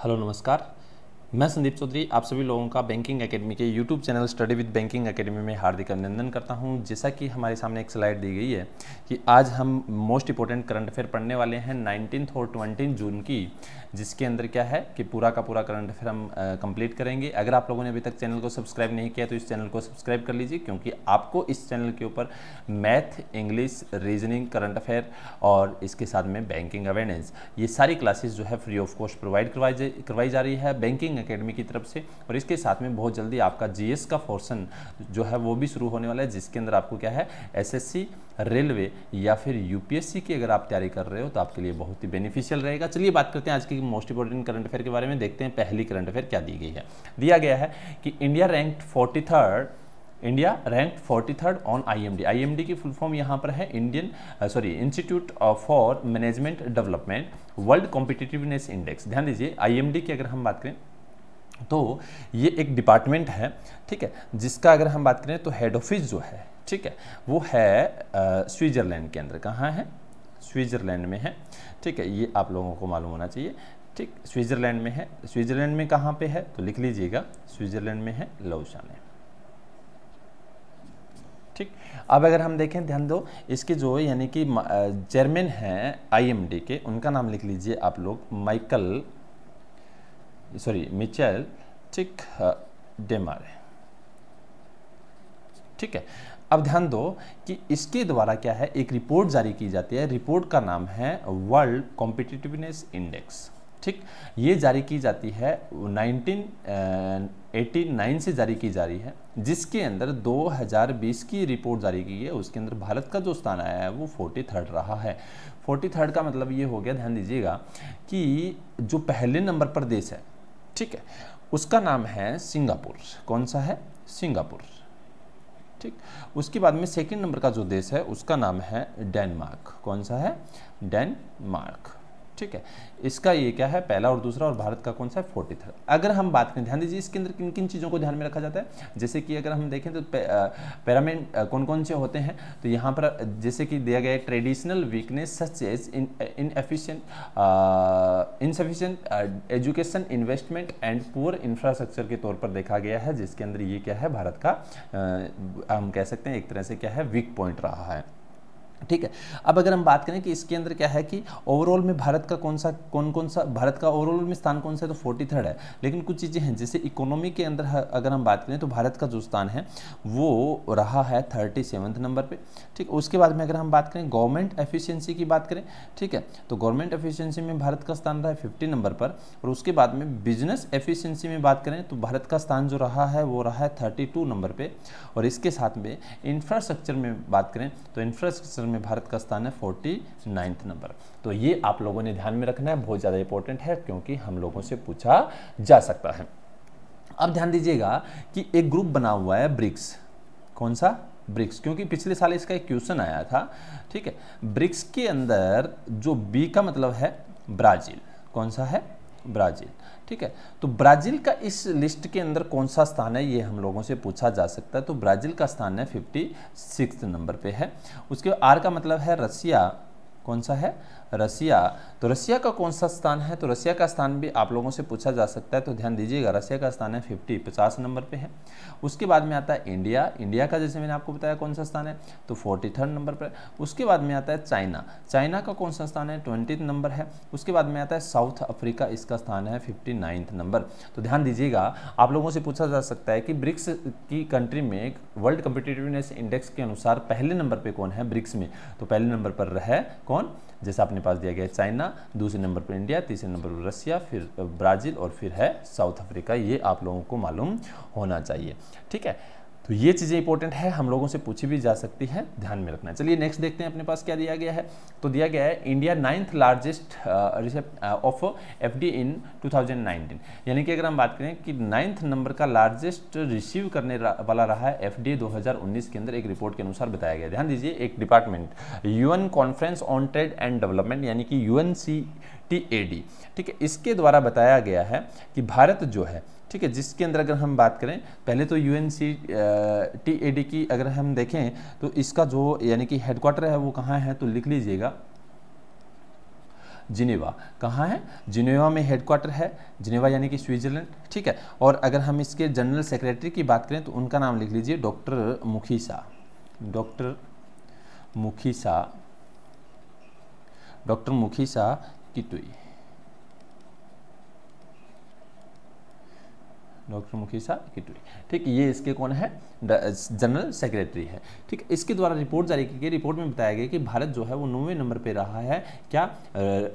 Hello नमस्कार। मैं संदीप चौधरी आप सभी लोगों का बैंकिंग एकेडमी के YouTube channel study with banking academy में हार्दिक अभिनंदन करता हूं। जैसा कि हमारे सामने एक स्लाइड दी गई है कि आज हम मोस्ट इंपॉर्टेंट करंट अफेयर पढ़ने वाले हैं 19 और 20 जून की, जिसके अंदर क्या है कि पूरा का पूरा करंट अफेयर हम कंप्लीट करेंगे। अगर आप लोगों ने अभी तक चैनल को सब्सक्राइब नहीं किया तो इस चैनल को सब्सक्राइब कर लीजिए, क्योंकि आपको इस चैनल के ऊपर math, English, reasoning, current affair और इसके साथ में बैंकिंग अवेयरनेस, ये सारी क्लासेस जो है फ्री ऑफ कॉस्ट प्रोवाइड करवाई जा रही है बैंकिंग एकेडमी की तरफ से। और इसके साथ में बहुत जल्दी आपका जीएस का पोर्शन जो है वो भी शुरू होने वाला है, जिसके अंदर आपको क्या है एसएससी, रेलवे या फिर यूपीएससी की अगर आप तैयारी कर रहे हो तो आपके लिए बहुत ही बेनिफिशियल रहेगा। चलिए बात करते हैं आज की मोस्ट इंपॉर्टेंट करंट अफेयर के बारे में। देखते हैं पहली करंट अफेयर क्या दी गई है। दिया गया है कि India ranked 43rd on IMD. IMD की फुल फॉर्म यहाँ पर है institute for management development world competitiveness index. ध्यान दीजिए, आईएमडी की अगर हम बात करें तो ये एक डिपार्टमेंट है, ठीक है, जिसका अगर हम बात करें तो हेड ऑफिस जो है, ठीक है, वो है स्विट्जरलैंड के अंदर। कहाँ है? स्विट्जरलैंड में है, ठीक है, ये आप लोगों को मालूम होना चाहिए। ठीक, स्विट्जरलैंड में है। स्विट्जरलैंड में कहाँ पे है तो लिख लीजिएगा, स्विट्जरलैंड में है लौसाने। ठीक, अब अगर हम देखें, ध्यान दो, इसके जो यानी कि चेयरमैन हैं आईएमडी के, उनका नाम लिख लीजिए आप लोग मिचेल, ठीक, डेमारे। ठीक है, अब ध्यान दो कि इसके द्वारा क्या है, एक रिपोर्ट जारी की जाती है। रिपोर्ट का नाम है वर्ल्ड कॉम्पिटिटिवनेस इंडेक्स। ठीक, ये जारी की जाती है 1989 से जारी की जा रही है, जिसके अंदर 2020 की रिपोर्ट जारी की है। उसके अंदर भारत का जो स्थान आया है वो 43rd रहा है। 43rd का मतलब ये हो गया, ध्यान दीजिएगा, कि जो पहले नंबर पर देश है, ठीक है, उसका नाम है सिंगापुर। कौन सा है? सिंगापुर। ठीक, उसके बाद में सेकंड नंबर का जो देश है उसका नाम है डेनमार्क। कौन सा है? डेनमार्क। ठीक है, इसका ये क्या है, पहला और दूसरा, और भारत का कौन सा है? 43rd। अगर हम बात करें, ध्यान दीजिए, इसके अंदर किन किन चीज़ों को ध्यान में रखा जाता है। जैसे कि अगर हम देखें तो पैरामीन कौन कौन से होते हैं, तो यहाँ पर जैसे कि दिया गया है traditional weakness such as insufficient education, investment and poor infrastructure के तौर पर देखा गया है, जिसके अंदर ये क्या है, भारत का हम कह सकते हैं एक तरह से क्या है, वीक पॉइंट रहा है। ठीक है, अब अगर हम बात करें कि इसके अंदर क्या है कि ओवरऑल में भारत का कौन सा भारत का ओवरऑल में स्थान कौन सा है, तो 43rd है। लेकिन कुछ चीज़ें हैं, जैसे इकोनॉमी के अंदर अगर हम बात करें तो भारत का जो स्थान है वो रहा है 37वें नंबर पे। ठीक, उसके बाद में अगर हम बात करें गवर्नमेंट एफिशिएंसी की बात करें, ठीक है, तो गवर्नमेंट एफिशिएंसी में भारत का स्थान रहा है 50 नंबर पर। और उसके बाद में बिजनेस एफिशिएंसी में बात करें तो भारत का स्थान जो रहा है वो रहा है 32 नंबर पे। और इसके साथ में इंफ्रास्ट्रक्चर में बात करें तो इंफ्रास्ट्रक्चर में भारत का स्थान है 49 नंबर। तो ये आप लोगों ने ध्यान में रखना है, बहुत ज़्यादा इंपॉर्टेंट है, क्योंकि हम लोगों से पूछा जा सकता है। अब ध्यान दीजिएगा कि एक ग्रुप बना हुआ है ब्रिक्स। कौन सा? ब्रिक्स, क्योंकि पिछले साल इसका एक क्वेश्चन आया था। ठीक है, ब्रिक्स के अंदर जो बी का मतलब है ब्राज़ील। कौन सा है? ब्राज़ील। ठीक है, तो ब्राज़ील का इस लिस्ट के अंदर कौन सा स्थान है, ये हम लोगों से पूछा जा सकता है। तो ब्राज़ील का स्थान है 56 नंबर पे है। उसके आर का मतलब है रसिया। कौन सा है? रसिया। तो रसिया का कौन सा स्थान है, तो रसिया का स्थान भी आप लोगों से पूछा जा सकता है। तो ध्यान दीजिएगा, रसिया का स्थान है 50 नंबर पे है। उसके बाद में आता है इंडिया। इंडिया का जैसे मैंने आपको बताया कौन सा स्थान है, तो 43rd नंबर पर। उसके बाद में आता है चाइना। चाइना का कौन सा स्थान है? 20 नंबर है। उसके बाद में आता है साउथ अफ्रीका, इसका स्थान है 59 नंबर। तो ध्यान दीजिएगा, आप लोगों से पूछा जा सकता है कि ब्रिक्स की कंट्री में वर्ल्ड कॉम्पिटिटिवनेस इंडेक्स के अनुसार पहले नंबर पर कौन है ब्रिक्स में, तो पहले नंबर पर है कौन? जैसा अपने पास दिया गया है चाइना, दूसरे नंबर पर इंडिया, तीसरे नंबर पर रसिया, फिर ब्राज़ील और फिर है साउथ अफ्रीका। ये आप लोगों को मालूम होना चाहिए। ठीक है, तो ये चीज़ें इंपॉर्टेंट है, हम लोगों से पूछी भी जा सकती है, ध्यान में रखना है। चलिए नेक्स्ट देखते हैं अपने पास क्या दिया गया है। तो दिया गया है India 9th largest of FD in 2019। यानी कि अगर हम बात करें कि 9th नंबर का लार्जेस्ट रिसीव करने वाला रहा है एफडी 2019 के अंदर, एक रिपोर्ट के अनुसार बताया गया। ध्यान दीजिए, एक department UN conference on trade and development यानी कि UNCTAD, ठीक है, इसके द्वारा बताया गया है कि भारत जो है, ठीक है, जिसके अंदर अगर हम बात करें, पहले तो UNCTAD की अगर हम देखें तो इसका जो यानी कि हेडक्वार्टर है वो कहाँ है, तो लिख लीजिएगा जिनेवा। कहाँ है? जिनेवा में हेडक्वार्टर है, जिनेवा यानी कि स्विट्जरलैंड, ठीक है। और अगर हम इसके जनरल सेक्रेटरी की बात करें तो उनका नाम लिख लीजिए डॉक्टर मुखीसा, डॉक्टर मुखीसा, डॉक्टर मुखीसा किटुई, डॉक्टर मुखीसा किटुई, ठीक। ये इसके कौन है? जनरल सेक्रेटरी है, ठीक। इसके द्वारा रिपोर्ट जारी की गई। रिपोर्ट में बताया गया कि भारत जो है वो 9वें नंबर पे रहा है क्या?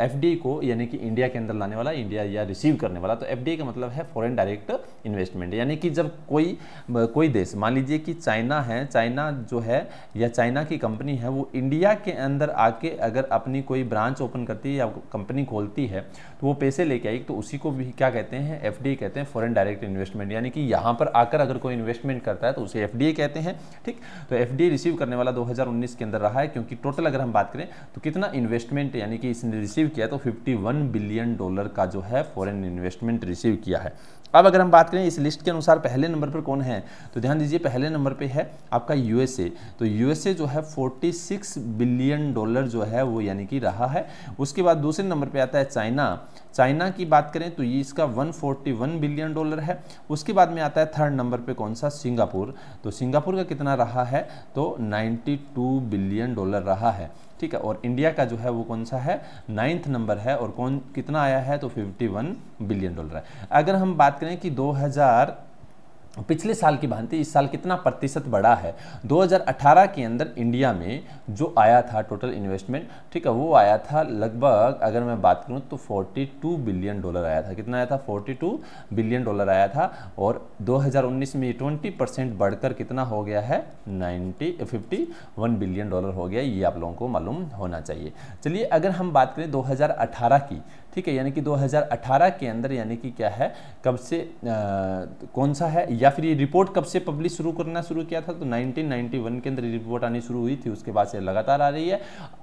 एफडीआई को यानी कि इंडिया के अंदर लाने वाला, इंडिया या रिसीव करने वाला। तो एफडीआई का मतलब है फॉरेन डायरेक्ट इन्वेस्टमेंट, यानी कि जब कोई देश, मान लीजिए कि चाइना है, चाइना जो है या चाइना की कंपनी है वो इंडिया के अंदर आके अगर अपनी कोई ब्रांच ओपन करती है या कंपनी खोलती है तो वो पैसे लेके आई, तो उसी को भी क्या कहते हैं? एफडीआई कहते हैं, फॉरेन डायरेक्ट इन्वेस्टमेंट। यानी कि यहाँ पर आकर अगर कोई इन्वेस्टमेंट करता है तो उसे एफडीआई कहते हैं, ठीक। तो एफडीआई रिसीव करने वाला 2019 के अंदर रहा है, क्योंकि टोटल अगर हम बात करें तो कितना इन्वेस्टमेंट यानी कि इसने रिसीव किया, तो $51 बिलियन का जो है फॉरेन इन्वेस्टमेंट रिसीव किया है। अब अगर हम बात करें इस लिस्ट के अनुसार पहले नंबर पर कौन है, तो ध्यान दीजिए पहले नंबर पे है आपका यूएसए। तो यूएसए जो है $46 बिलियन जो है वो यानी कि रहा है। उसके बाद दूसरे नंबर पे आता है चाइना। चाइना की बात करें तो ये इसका $141 बिलियन है। उसके बाद में आता है थर्ड नंबर पे कौन सा? सिंगापुर। तो सिंगापुर का कितना रहा है? तो $92 बिलियन रहा है, ठीक है। और इंडिया का जो है वो कौन सा है? 9th नंबर है, और कौन कितना आया है? तो $51 बिलियन है। अगर हम बात करें कि पिछले साल की भांति इस साल कितना प्रतिशत बढ़ा है, 2018 के अंदर इंडिया में जो आया था टोटल इन्वेस्टमेंट, ठीक है, वो आया था लगभग, अगर मैं बात करूं तो $42 बिलियन आया था। कितना आया था? $42 बिलियन आया था। और 2019 में 20% बढ़कर कितना हो गया है? $51 बिलियन हो गया। ये आप लोगों को मालूम होना चाहिए। चलिए अगर हम बात करें 2018 की, ठीक है, यानी कि 2018 के अंदर यानी कि क्या है, कब से कौन सा है, या फिर ये रिपोर्ट कब से पब्लिश करना शुरू किया था? तो 1991 के अंदर रिपोर्ट आनी शुरू हुई थी, उसके बाद से लगातार आ रही है।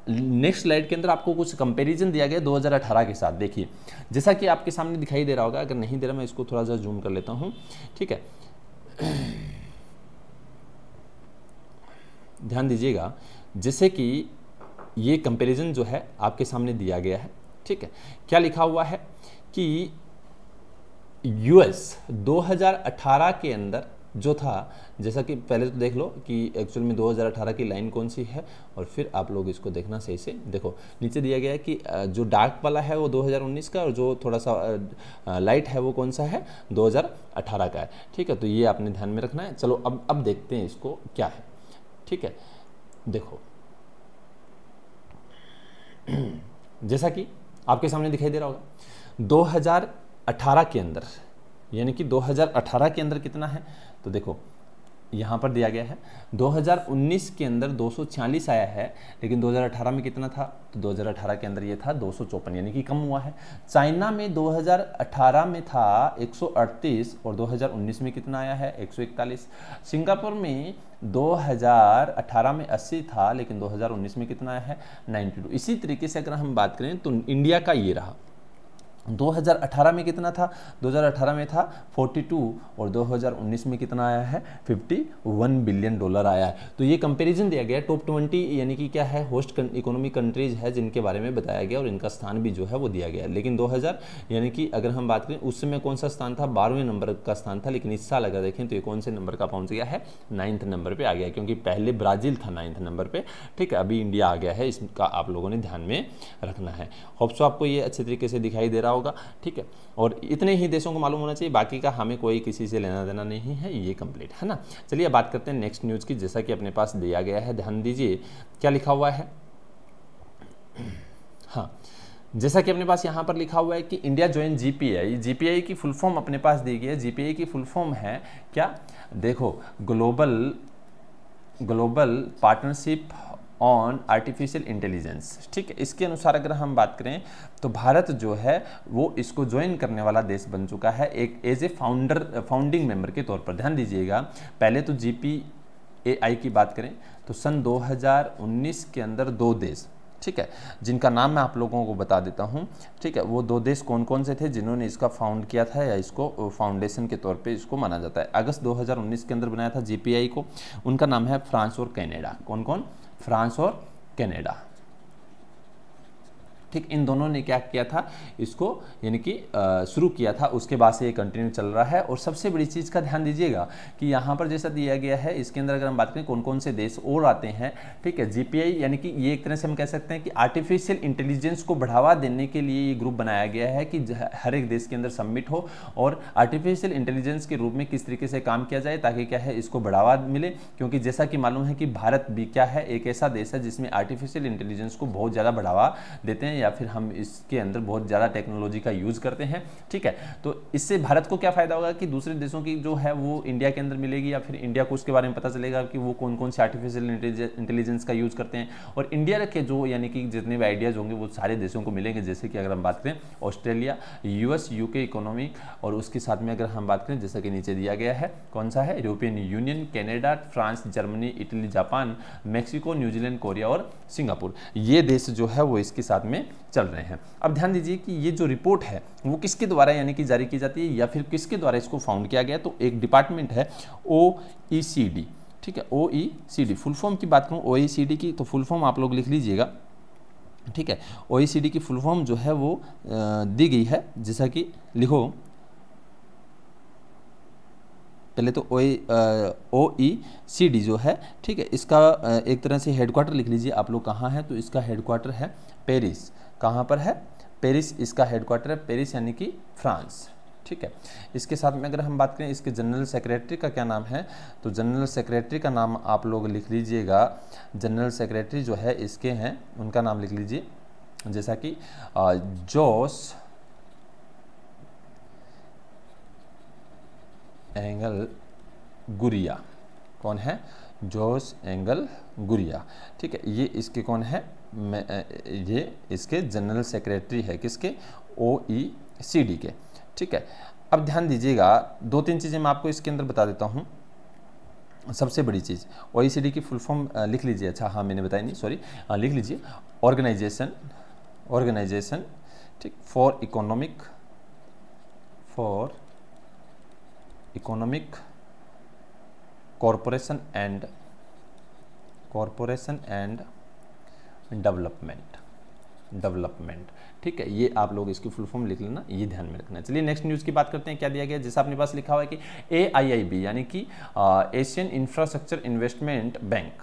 नेक्स्ट स्लाइड के अंदर आपको कुछ कंपैरिजन दिया गया 2018 के साथ। देखिए जैसा कि आपके सामने दिखाई दे रहा होगा, अगर नहीं दे रहा मैं इसको थोड़ा सा जूम कर लेता हूँ, ठीक है। ध्यान दीजिएगा, जैसे कि ये कंपैरिजन जो है आपके सामने दिया गया है, ठीक है। क्या लिखा हुआ है कि यूएस 2018 के अंदर जो था, जैसा कि पहले तो देख लो कि एक्चुअल में 2018 की लाइन कौन सी है, और फिर आप लोग इसको देखना सही से। देखो नीचे दिया गया है कि जो डार्क वाला है वो 2019 का, और जो थोड़ा सा लाइट है वो कौन सा है? 2018 का है, ठीक है। तो ये आपने ध्यान में रखना है। चलो अब देखते हैं इसको क्या है, ठीक है। देखो जैसा कि आपके सामने दिखाई दे रहा होगा 2018 के अंदर, यानी कि 2018 के अंदर कितना है, तो देखो यहाँ पर दिया गया है 2019 के अंदर 246 आया है, लेकिन 2018 में कितना था? तो 2018 के अंदर ये था 254, यानी कि कम हुआ है। चाइना में 2018 में था 138, और 2019 में कितना आया है? 141। सिंगापुर में 2018 में 80 था, लेकिन 2019 में कितना आया है? 92। इसी तरीके से अगर हम बात करें तो इंडिया का ये रहा, 2018 में कितना था? 2018 में था 42, और 2019 में कितना आया है? $51 बिलियन आया है। तो ये कंपैरिजन दिया गया टॉप 20, यानी कि क्या है, होस्ट इकोनॉमी कंट्रीज है जिनके बारे में बताया गया, और इनका स्थान भी जो है वो दिया गया। लेकिन 2000 यानी कि अगर हम बात करें उस समय कौन सा स्थान था? 12वें नंबर का स्थान था, लेकिन इस साल अगर देखें तो ये कौन से नंबर का पहुंच गया है? 9th नंबर पर आ गया, क्योंकि पहले ब्राज़ील था 9th नंबर पर, ठीक है। अभी इंडिया आ गया है, इसका आप लोगों ने ध्यान में रखना है। होप सो आपको ये अच्छे तरीके से दिखाई दे रहा होगा, ठीक है। और इतने ही देशों को मालूम होना चाहिए, बाकी का हमें कोई किसी से लेना देना नहीं है, ये कंप्लीट है ना। चलिए बात करते हैं नेक्स्ट न्यूज़ की, जैसा कि अपने पास दिया गया है। ध्यान दीजिए क्या लिखा हुआ है। हाँ, जैसा कि अपने पास यहाँ पर लिखा हुआ है कि इंडिया ज्वाइन जीपीआई। जीपीआई की फुल फॉर्म अपने पास दी गई है। जीपीआई की फुल फॉर्म है क्या? देखो, global partnership on artificial intelligence, ठीक है। इसके अनुसार अगर हम बात करें तो भारत जो है वो इसको ज्वाइन करने वाला देश बन चुका है, एक एज ए फाउंडिंग मेंबर के तौर पर। ध्यान दीजिएगा, पहले तो जीपीएआई की बात करें तो सन 2019 के अंदर 2 देश, ठीक है, जिनका नाम मैं आप लोगों को बता देता हूं, ठीक है। वो 2 देश कौन कौन से थे जिन्होंने इसका फाउंड किया था, या इसको फाउंडेशन के तौर पे इसको माना जाता है? अगस्त 2019 के अंदर बनाया था जीपीआई को। उनका नाम है फ्रांस और कनाडा। कौन कौन? फ्रांस और कनाडा। ठीक, इन दोनों ने क्या किया था, इसको यानी कि शुरू किया था, उसके बाद से ये कंटिन्यू चल रहा है। और सबसे बड़ी चीज़ का ध्यान दीजिएगा कि यहाँ पर जैसा दिया गया है, इसके अंदर अगर हम बात करें कौन कौन से देश और आते हैं, ठीक है, जीपीआई यानी कि ये एक तरह से हम कह सकते हैं कि आर्टिफिशियल इंटेलिजेंस को बढ़ावा देने के लिए ये ग्रुप बनाया गया है कि हर एक देश के अंदर सबमिट हो और आर्टिफिशियल इंटेलिजेंस के रूप में किस तरीके से काम किया जाए ताकि क्या है इसको बढ़ावा मिले। क्योंकि जैसा कि मालूम है कि भारत भी क्या है, एक ऐसा देश है जिसमें आर्टिफिशियल इंटेलिजेंस को बहुत ज़्यादा बढ़ावा देते हैं या फिर हम इसके अंदर बहुत ज़्यादा टेक्नोलॉजी का यूज़ करते हैं। ठीक है, तो इससे भारत को क्या फ़ायदा होगा कि दूसरे देशों की जो है वो इंडिया के अंदर मिलेगी या फिर इंडिया को उसके बारे में पता चलेगा कि वो कौन कौन से आर्टिफिशियल इंटेलिजेंस का यूज़ करते हैं और इंडिया के जो यानी कि जितने भी आइडियाज़ होंगे वो सारे देशों को मिलेंगे। जैसे कि अगर हम बात करें ऑस्ट्रेलिया, यूएस, यूके इकोनॉमिक और उसके साथ में अगर हम बात करें जैसा कि नीचे दिया गया है कौन सा है, European union, Canada, France, Germany, Italy, Japan, Mexico, New Zealand, Korea और सिंगापुर, ये देश जो है वो इसके साथ में चल रहे हैं। अब ध्यान दीजिए कि ये जो रिपोर्ट है वो किसके द्वारा यानी कि जारी की जाती है या फिर किसके द्वारा इसको फाउंड किया गया, तो एक डिपार्टमेंट है OECD। ठीक है, OECD फुल फॉर्म की बात करूँ OECD की तो फुल फॉर्म आप लोग लिख लीजिएगा। ठीक है, OECD की फुल फॉर्म जो है वो दी गई है, जैसा कि लिखो पहले तो OECD जो है, ठीक है, इसका एक तरह से हेडक्वार्टर लिख लीजिए आप लोग कहाँ है, तो इसका हेडक्वार्टर है पेरिस। कहाँ पर है, पेरिस इसका हेडक्वार्टर है, पेरिस यानी कि फ्रांस। ठीक है, इसके साथ में अगर हम बात करें इसके जनरल सेक्रेटरी का क्या नाम है, तो जनरल सेक्रेटरी का नाम आप लोग लिख लीजिएगा। जनरल सेक्रेटरी जो है इसके हैं उनका नाम लिख लीजिए, जैसा कि जोस एंगल गुरिया। कौन है, जोस एंगल गुरिया। ठीक है, ये इसके कौन है, ये इसके जनरल सेक्रेटरी है, किसके, OECD के। ठीक है, अब ध्यान दीजिएगा दो तीन चीज़ें मैं आपको इसके अंदर बता देता हूँ। सबसे बड़ी चीज़ OECD की फुल फॉर्म लिख लीजिए। अच्छा हाँ मैंने बताया नहीं, सॉरी, लिख लीजिए। ऑर्गेनाइजेशन ठीक for economic corporation and development. ठीक है, ये आप लोग इसकी फुल फॉर्म लिख लेना, ये ध्यान में रखना। चलिए नेक्स्ट न्यूज़ की बात करते हैं। क्या दिया गया, जैसा अपने पास लिखा हुआ है कि AIIB यानी कि एशियन इंफ्रास्ट्रक्चर इन्वेस्टमेंट बैंक।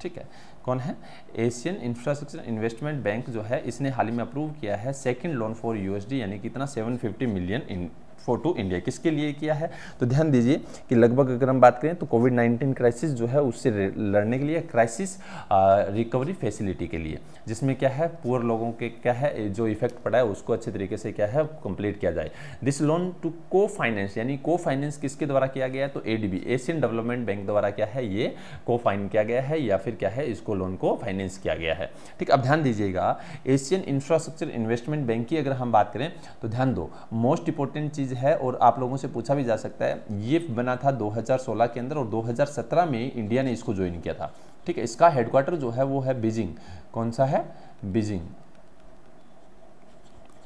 ठीक है, कौन है, एशियन इंफ्रास्ट्रक्चर इन्वेस्टमेंट बैंक जो है इसने हाल ही में अप्रूव किया है सेकंड लोन फॉर USD यानी कि इतना 750 मिलियन टू इंडिया। किसके लिए किया है, तो ध्यान दीजिए कि लगभग अगर हम बात करें तो कोविड-19 क्राइसिस जो है उससे लड़ने के लिए क्राइसिस रिकवरी फैसिलिटी के लिए, जिसमें क्या है पुअर लोगों के क्या है जो इफेक्ट पड़ा है उसको अच्छे तरीके से क्या है कंप्लीट किया जाए। दिस लोन टू को फाइनेंस यानी को फाइनेंस किसके द्वारा किया गया है, तो ADB एशियन डेवलपमेंट बैंक द्वारा क्या है ये को फाइन किया गया है या फिर क्या है इसको लोन को फाइनेंस किया गया है। ठीक, अब ध्यान दीजिएगा एशियन इंफ्रास्ट्रक्चर इन्वेस्टमेंट बैंक की अगर हम बात करें तो ध्यान दो, मोस्ट इंपॉर्टेंट चीज़ है और आप लोगों से पूछा भी जा सकता है, ये बना था 2016 के अंदर और 2017 में इंडिया ने इसको ज्वाइन किया था। ठीक है, इसका हेडक्वार्टर जो है वो है बीजिंग। कौन सा है, बीजिंग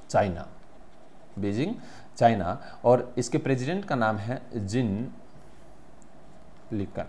चाइना, बीजिंग चाइना। और इसके प्रेसिडेंट का नाम है जिन लिकन।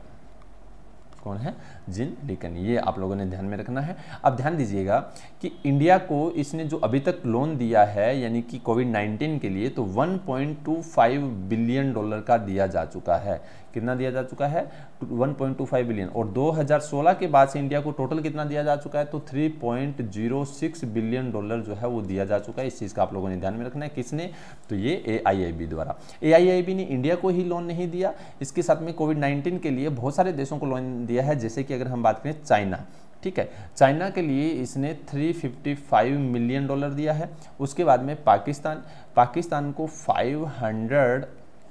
कौन है, जिन लिकन, ये आप लोगों ने ध्यान में रखना है। अब ध्यान दीजिएगा कि इंडिया को इसने जो अभी तक लोन दिया है यानी कि कोविड-19 के लिए तो $1.25 बिलियन का दिया जा चुका है। कितना दिया जा चुका है, 1.25 बिलियन। और 2016 के बाद से इंडिया को टोटल कितना दिया जा चुका है, तो $3.06 बिलियन जो है वो दिया जा चुका है। इस चीज़ का आप लोगों ने ध्यान में रखना है। किसने, तो ये AIIB द्वारा। AIIB ने इंडिया को ही लोन नहीं दिया, इसके साथ में कोविड-19 के लिए बहुत सारे देशों को लोन दिया है, जैसे कि अगर हम बात करें चाइना। ठीक है, चाइना के लिए इसने $355 मिलियन दिया है। उसके बाद में पाकिस्तान को $500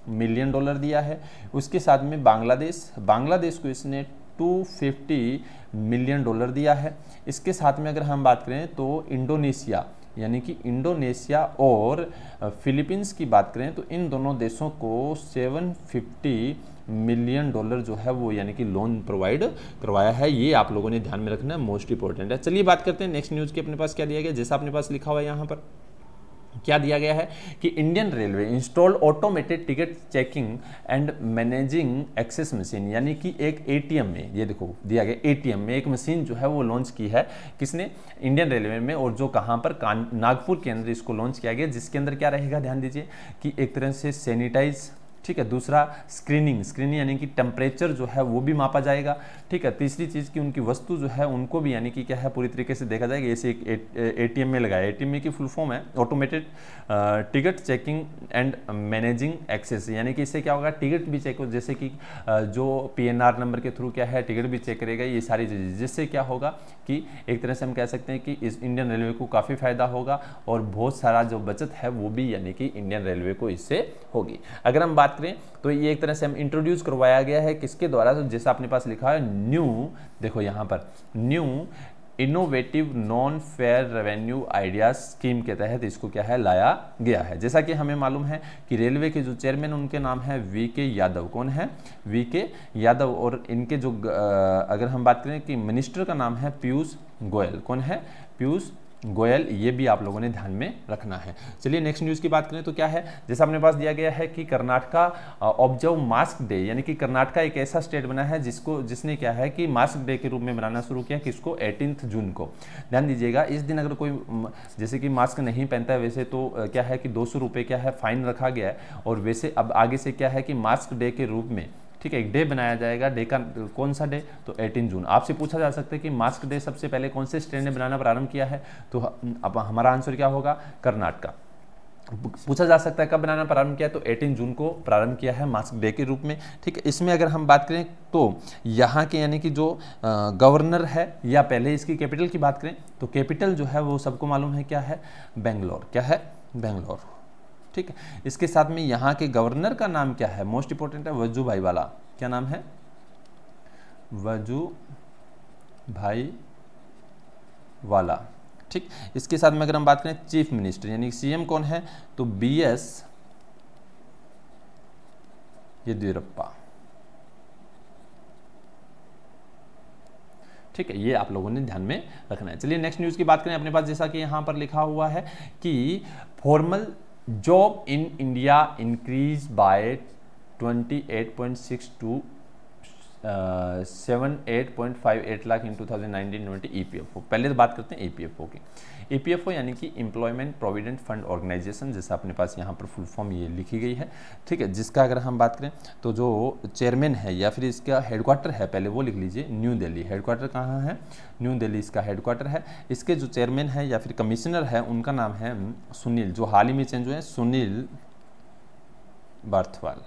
मिलियन दिया है। उसके साथ में बांग्लादेश को इसने $250 मिलियन दिया है। इसके साथ में अगर हम बात करें तो इंडोनेशिया यानी कि इंडोनेशिया और फिलीपींस की बात करें तो इन दोनों देशों को $750 मिलियन जो है वो यानी कि लोन प्रोवाइड करवाया है। ये आप लोगों ने ध्यान में रखना है, मोस्ट इंपॉर्टेंट है। चलिए बात करते हैं नेक्स्ट न्यूज़ की। अपने पास क्या दिया गया, जैसा अपने पास लिखा हुआ है यहाँ पर क्या दिया गया है कि Indian railway install automated ticket checking and managing access machine, यानी कि एक एटीएम में, ये देखो दिया गया एटीएम में एक मशीन जो है वो लॉन्च की है किसने, इंडियन रेलवे में, और जो कहाँ पर नागपुर के अंदर इसको लॉन्च किया गया, जिसके अंदर क्या रहेगा, ध्यान दीजिए कि एक तरह से सैनिटाइज, ठीक है, दूसरा स्क्रीनिंग यानी कि टेम्परेचर जो है वो भी मापा जाएगा, ठीक है, तीसरी चीज़ की उनकी वस्तु जो है उनको भी यानी कि क्या है पूरी तरीके से देखा जाएगा। जैसे एक एटीएम में लगाया, एटीएम की फुल फॉर्म है automated ticket checking and managing access, यानी कि इससे क्या होगा, टिकट भी चेक हो, जैसे कि जो पीएनआर नंबर के थ्रू क्या है टिकट भी चेक करेगा, ये सारी चीज़ें, जिससे क्या होगा कि एक तरह से हम कह सकते हैं कि इस इंडियन रेलवे को काफ़ी फायदा होगा और बहुत सारा जो बचत है वो भी यानी कि इंडियन रेलवे को इससे होगी। अगर हम बात करें तो ये एक तरह से हम इंट्रोड्यूस करवाया गया है किसके द्वारा, तो जैसा अपने पास लिखा है न्यू, देखो यहाँ पर new innovative non fair revenue ideas scheme के तहत इसको क्या है लाया गया है। जैसा कि हमें मालूम है कि रेलवे के जो चेयरमैन उनके नाम है वीके यादव, कौन है, वीके यादव, और इनके जो अगर हम बात करें कि मिनिस्टर का नाम है पीयूष गोयल, कौन है, पीयूष गोयल, ये भी आप लोगों ने ध्यान में रखना है। चलिए नेक्स्ट न्यूज़ की बात करें तो क्या है, जैसा अपने पास दिया गया है कि कर्नाटका ऑब्जर्व मास्क डे, यानी कि कर्नाटका एक ऐसा स्टेट बना है जिसने क्या है कि मास्क डे के रूप में मनाना शुरू किया, किसको, 18 जून को। ध्यान दीजिएगा इस दिन अगर कोई जैसे कि मास्क नहीं पहनता है वैसे तो क्या है कि 200 रुपये क्या है फाइन रखा गया है, और वैसे अब आगे से क्या है कि मास्क डे के रूप में, ठीक है, एक डे बनाया जाएगा, डे का कौन सा डे, तो 18 जून। आपसे पूछा जा सकता है कि मास्क डे सबसे पहले कौन से स्टेट ने बनाना प्रारंभ किया है, तो अब हमारा आंसर क्या होगा, कर्नाटका। पूछा जा सकता है कब बनाना प्रारंभ किया, तो 18 जून को प्रारंभ किया है मास्क डे के रूप में, ठीक है। इसमें अगर हम बात करें तो यहाँ के यानी कि जो गवर्नर है, या पहले इसकी कैपिटल की बात करें तो कैपिटल जो है वो सबको मालूम है क्या है, बेंगलोर, क्या है, बेंगलोर, ठीक है। इसके साथ में यहाँ के गवर्नर का नाम क्या है, मोस्ट इंपोर्टेंट है, वजूभाई वाला, क्या नाम है, वजूभाई वाला, ठीक। इसके साथ में अगर हम बात करें चीफ मिनिस्टर यानी सीएम कौन है, तो बीएस येदियुरप्पा, ठीक है, ये आप लोगों ने ध्यान में रखना है। चलिए नेक्स्ट न्यूज़ की बात करें, अपने पास जैसा कि यहाँ पर लिखा हुआ है कि formal job in India increase by 28.6 to 78.58 lakh in 2019-20 EPFO. पहले तो बात करते हैं ईपीएफओ की। ईपीएफओ यानी कि एम्प्लॉयमेंट प्रोविडेंट फंड ऑर्गेनाइजेशन, जैसा अपने पास यहाँ पर फुल फॉर्म ये लिखी गई है, ठीक है, जिसका अगर हम बात करें तो जो चेयरमैन है या फिर इसका हेडक्वार्टर है, पहले वो लिख लीजिए, न्यू दिल्ली। हेडक्वार्टर कहाँ है, न्यू दिल्ली इसका हेडक्वार्टर है। इसके जो चेयरमैन है या फिर कमिश्नर है उनका नाम है सुनील, जो हाल ही में चेंज हुए हैं, सुनील बार्थवाल,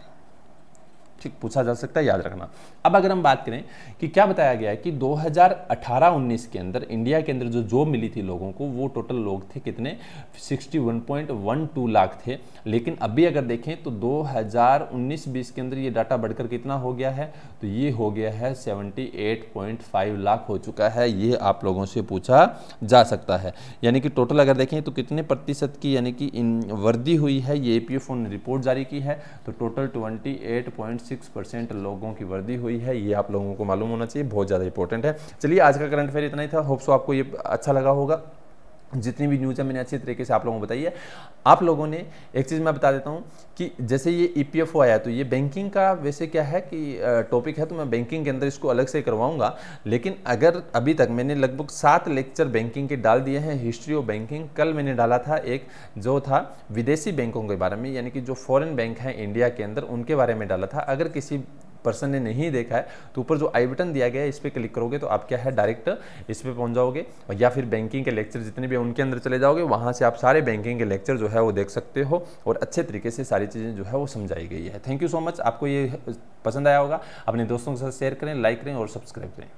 ठीक, पूछा जा सकता है, याद रखना। अब अगर हम बात करें कि क्या बताया गया है कि 2018-19 के अंदर इंडिया के अंदर जो जॉब मिली थी लोगों को, वो टोटल लोग थे कितने, 61.12 लाख थे। लेकिन अभी अगर देखें तो 2019-20 के अंदर ये डाटा बढ़कर कितना हो गया है, तो ये हो गया है 78.5 लाख हो चुका है। ये आप लोगों से पूछा जा सकता है। यानी कि टोटल अगर देखें तो कितने प्रतिशत की यानी कि वृद्धि हुई है, ये ईपीएफओ ने रिपोर्ट जारी की है, तो टोटल 28.6% लोगों की वृद्धि हुई है। ये आप लोगों को मालूम होना चाहिए, बहुत ज़्यादा इंपॉर्टेंट है। चलिए आज का करंट अफेयर इतना ही था, होप सो आपको ये अच्छा लगा होगा। जितनी भी न्यूज़ है मैंने अच्छी तरीके से आप लोगों को बताई है। आप लोगों ने एक चीज़ मैं बता देता हूँ कि जैसे ये ईपीएफओ आया तो ये बैंकिंग का वैसे क्या है कि टॉपिक है, तो मैं बैंकिंग के अंदर इसको अलग से करवाऊंगा। लेकिन अगर अभी तक मैंने लगभग 7 लेक्चर बैंकिंग के डाल दिए हैं, हिस्ट्री ऑफ बैंकिंग। कल मैंने डाला था एक जो था विदेशी बैंकों के बारे में, यानी कि जो फॉरेन बैंक हैं इंडिया के अंदर, उनके बारे में डाला था। अगर किसी पर्सन ने नहीं देखा है तो ऊपर जो आई बटन दिया गया है इस पर क्लिक करोगे तो आप क्या है डायरेक्ट इस पर पहुंच जाओगे, या फिर बैंकिंग के लेक्चर जितने भी उनके अंदर चले जाओगे, वहां से आप सारे बैंकिंग के लेक्चर जो है वो देख सकते हो और अच्छे तरीके से सारी चीज़ें जो है वो समझाई गई है। Thank you so much. आपको ये पसंद आया होगा, अपने दोस्तों के साथ शेयर करें, लाइक करें और सब्सक्राइब करें।